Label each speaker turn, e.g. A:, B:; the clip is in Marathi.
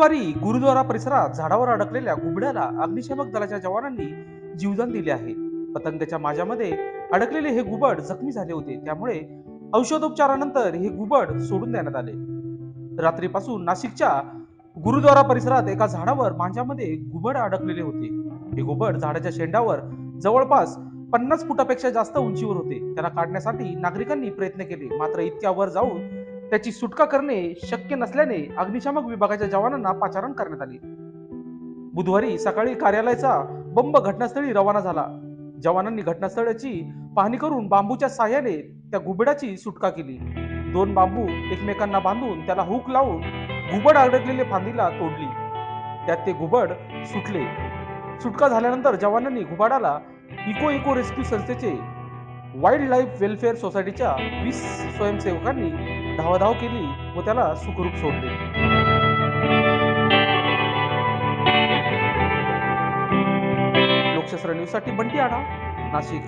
A: शुक्रवारी गुरुद्वारा परिसरात झाडावर अडकलेल्या घुबडाला अग्निशामक दलाच्या जवानांनी जीवदान दिले आहे. पतंगाच्या माजामध्ये अडकलेले हे घुबड जखमी झाले होते, त्यामुळे औषधोपचारानंतर हे घुबड सोडून देण्यात आले. रात्रीपासून नाशिकच्या गुरुद्वारा परिसरात एका झाडावर मांजामध्ये घुबड अडकलेले होते. हे घुबड झाडाच्या शेंडावर जवळपास 50 फुटापेक्षा जास्त उंचीवर होते. त्याला काढण्यासाठी नागरिकांनी प्रयत्न केले, मात्र इतक्या वर जाऊन त्याची सुटका करणे शक्य नसल्याने अग्निशामक विभागाच्या जवानांना पाचारण करण्यात आले. बुधवारी सकाळी कार्यालयाचा बंब घटनास्थळी रवाना झाला. जवानांनी घटनास्थळाची पाहणी करून बांबूच्या साह्याने त्या घुबडाची सुटका केली. 2 बांबू एकमेकांना बांधून त्याला हुक लावून घुबड अडकलेल्या फांदीला तोडली. त्यात ते घुबड सुटले. सुटका झाल्यानंतर जवानांनी घुबडाला इको रेस्क्यू संस्थेचे वाईल्ड लाईफ वेलफेअर सोसायटीच्या 20 स्वयंसेवकांनी धावाधाव केली व त्याला सुखरूप सोडले. लोकशास्त्र न्यूज साठी बंटी आढाव, नाशिक.